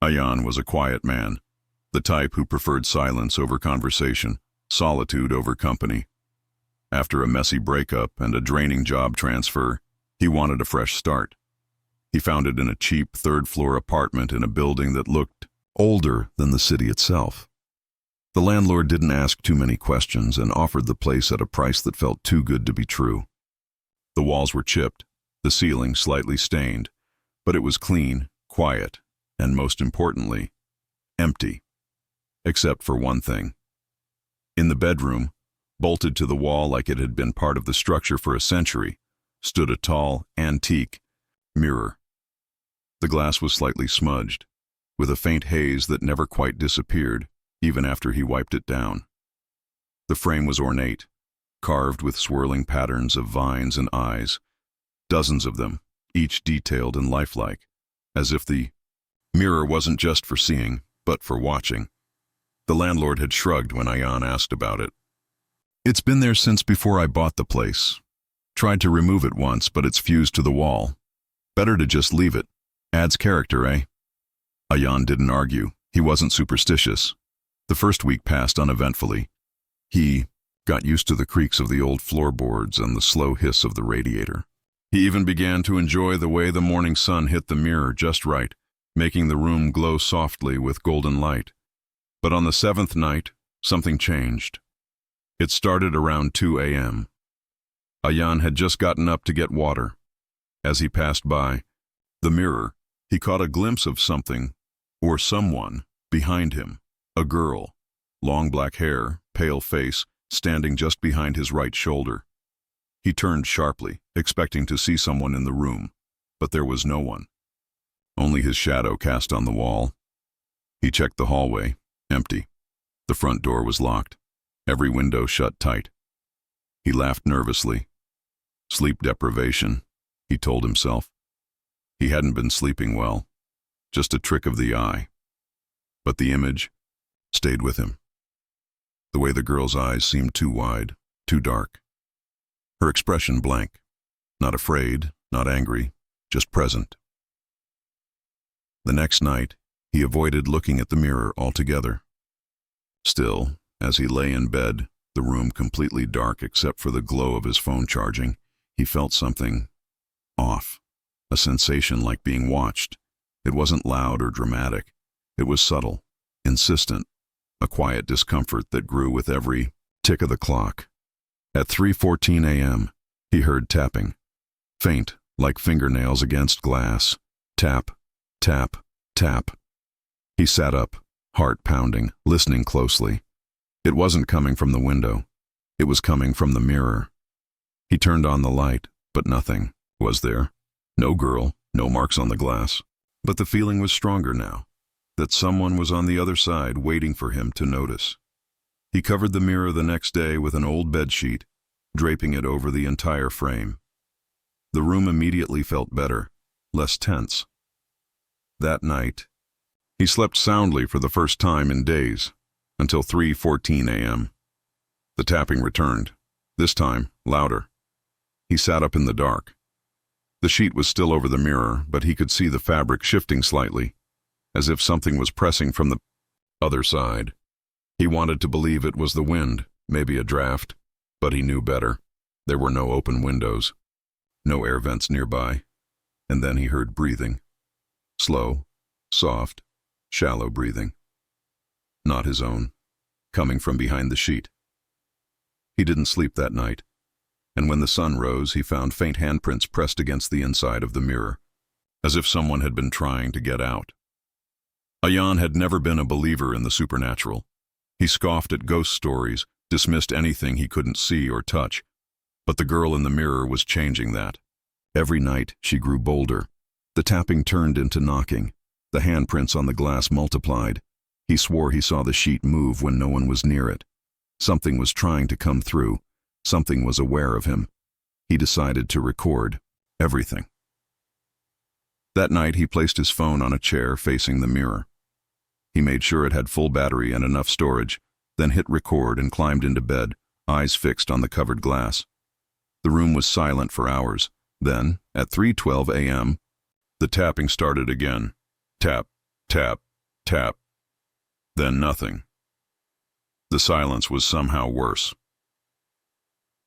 Ayan was a quiet man, the type who preferred silence over conversation, solitude over company. After a messy breakup and a draining job transfer, he wanted a fresh start. He found it in a cheap third-floor apartment in a building that looked older than the city itself. The landlord didn't ask too many questions and offered the place at a price that felt too good to be true. The walls were chipped, the ceiling slightly stained, but it was clean, quiet, and most importantly, empty. Except for one thing. In the bedroom, bolted to the wall like it had been part of the structure for a century, stood a tall, antique mirror. The glass was slightly smudged, with a faint haze that never quite disappeared, even after he wiped it down. The frame was ornate, carved with swirling patterns of vines and eyes, dozens of them, each detailed and lifelike, as if the mirror wasn't just for seeing, but for watching. The landlord had shrugged when Ayan asked about it. "It's been there since before I bought the place. Tried to remove it once, but it's fused to the wall. Better to just leave it. Adds character, eh?" Ayan didn't argue. He wasn't superstitious. The first week passed uneventfully. He got used to the creaks of the old floorboards and the slow hiss of the radiator. He even began to enjoy the way the morning sun hit the mirror just right, making the room glow softly with golden light. But on the seventh night, something changed. It started around 2 a.m. Ayan had just gotten up to get water. As he passed by the mirror, he caught a glimpse of something, or someone, behind him. A girl, long black hair, pale face, standing just behind his right shoulder. He turned sharply, expecting to see someone in the room, but there was no one. Only his shadow cast on the wall. He checked the hallway, empty. The front door was locked, every window shut tight. He laughed nervously. Sleep deprivation, he told himself. He hadn't been sleeping well, just a trick of the eye. But the image stayed with him. The way the girl's eyes seemed too wide, too dark. Her expression blank, not afraid, not angry, just present. The next night, he avoided looking at the mirror altogether. Still, as he lay in bed, the room completely dark except for the glow of his phone charging, he felt something off, a sensation like being watched. It wasn't loud or dramatic. It was subtle, insistent, a quiet discomfort that grew with every tick of the clock. At 3:14 a.m., he heard tapping, faint like fingernails against glass. Tap, tap, tap. He sat up, heart pounding, listening closely. It wasn't coming from the window. It was coming from the mirror. He turned on the light, but nothing was there. No girl, no marks on the glass. But the feeling was stronger now, that someone was on the other side waiting for him to notice. He covered the mirror the next day with an old bedsheet, draping it over the entire frame. The room immediately felt better, less tense. That night, he slept soundly for the first time in days, until 3:14 a.m. The tapping returned, this time louder. He sat up in the dark. The sheet was still over the mirror, but he could see the fabric shifting slightly, as if something was pressing from the other side. He wanted to believe it was the wind, maybe a draft, but he knew better. There were no open windows, no air vents nearby. And then he heard breathing. Slow, soft, shallow breathing. Not his own, coming from behind the sheet. He didn't sleep that night, and when the sun rose, he found faint handprints pressed against the inside of the mirror, as if someone had been trying to get out. Ayan had never been a believer in the supernatural. He scoffed at ghost stories, dismissed anything he couldn't see or touch. But the girl in the mirror was changing that. Every night, she grew bolder. The tapping turned into knocking. The handprints on the glass multiplied. He swore he saw the sheet move when no one was near it. Something was trying to come through. Something was aware of him. He decided to record everything. That night, he placed his phone on a chair facing the mirror. He made sure it had full battery and enough storage, then hit record and climbed into bed, eyes fixed on the covered glass. The room was silent for hours. Then, at 3:12 a.m., the tapping started again. Tap, tap, Tap. Then nothing. The silence was somehow worse.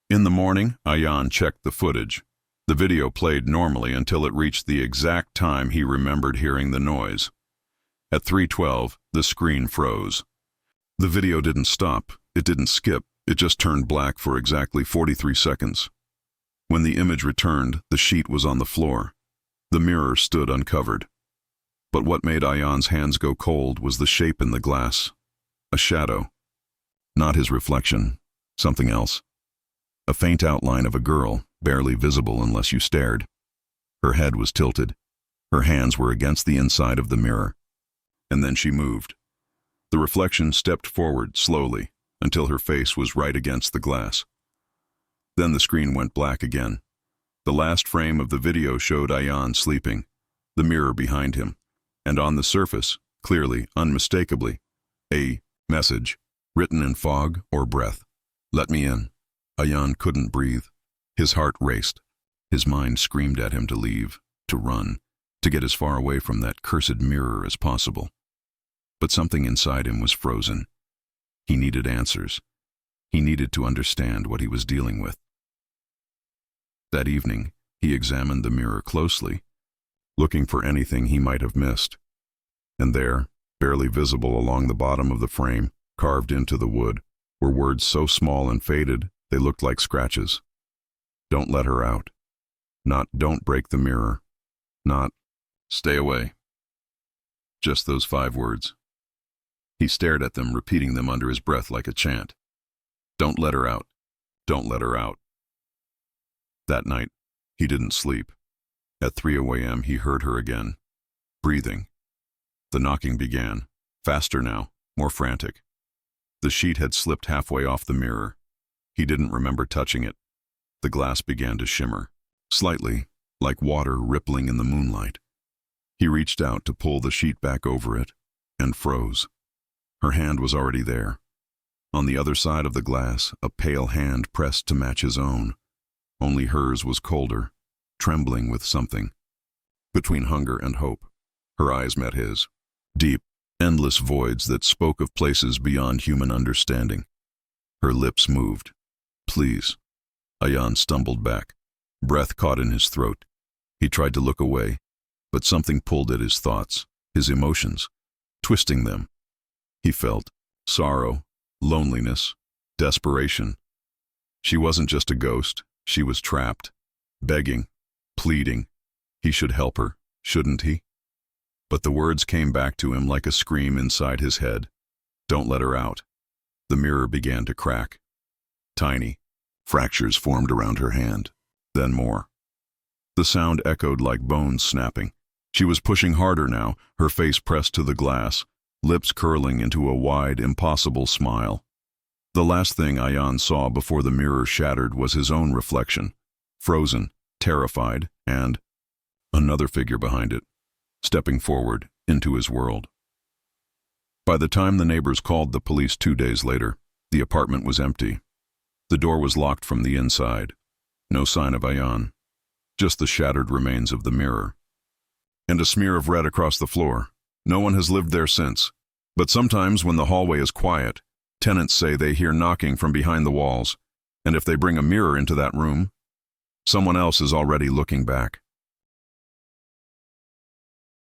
In the morning, Ayan checked the footage. The video played normally until it reached the exact time he remembered hearing the noise. At 3:12, the screen froze. The video didn't stop, it didn't skip, it just turned black for exactly 43 seconds. When the image returned, the sheet was on the floor. The mirror stood uncovered. But what made Ayan's hands go cold was the shape in the glass. A shadow. Not his reflection, something else. A faint outline of a girl, barely visible unless you stared. Her head was tilted. Her hands were against the inside of the mirror. And then she moved. The reflection stepped forward slowly until her face was right against the glass. Then the screen went black again. The last frame of the video showed Ayan sleeping, the mirror behind him, and on the surface, clearly, unmistakably, a message, written in fog or breath. "Let me in." Ayan couldn't breathe. His heart raced. His mind screamed at him to leave, to run, to get as far away from that cursed mirror as possible. But something inside him was frozen. He needed answers. He needed to understand what he was dealing with. That evening, he examined the mirror closely, looking for anything he might have missed. And there, barely visible along the bottom of the frame, carved into the wood, were words so small and faded they looked like scratches. "Don't let her out." Not "don't break the mirror." Not "stay away." Just those 5 words. He stared at them, repeating them under his breath like a chant. "Don't let her out. Don't let her out." That night, he didn't sleep. At 3 a.m. he heard her again, breathing. The knocking began, faster now, more frantic. The sheet had slipped halfway off the mirror. He didn't remember touching it. The glass began to shimmer, slightly, like water rippling in the moonlight. He reached out to pull the sheet back over it, and froze. Her hand was already there. On the other side of the glass, a pale hand pressed to match his own. Only hers was colder, trembling with something. Between hunger and hope, her eyes met his. Deep, endless voids that spoke of places beyond human understanding. Her lips moved. "Please." Ayan stumbled back. Breath caught in his throat. He tried to look away, but something pulled at his thoughts, his emotions, twisting them. He felt sorrow, loneliness, desperation. She wasn't just a ghost. She was trapped, begging, pleading. He should help her, shouldn't he? But the words came back to him like a scream inside his head. "Don't let her out." The mirror began to crack. Tiny fractures formed around her hand, then more. The sound echoed like bones snapping. She was pushing harder now, her face pressed to the glass, lips curling into a wide, impossible smile. The last thing Ayan saw before the mirror shattered was his own reflection, frozen, terrified, and another figure behind it, stepping forward into his world. By the time the neighbors called the police 2 days later, the apartment was empty. The door was locked from the inside. No sign of Ayan, just the shattered remains of the mirror. And a smear of red across the floor. No one has lived there since. But sometimes when the hallway is quiet, tenants say they hear knocking from behind the walls, and if they bring a mirror into that room, someone else is already looking back.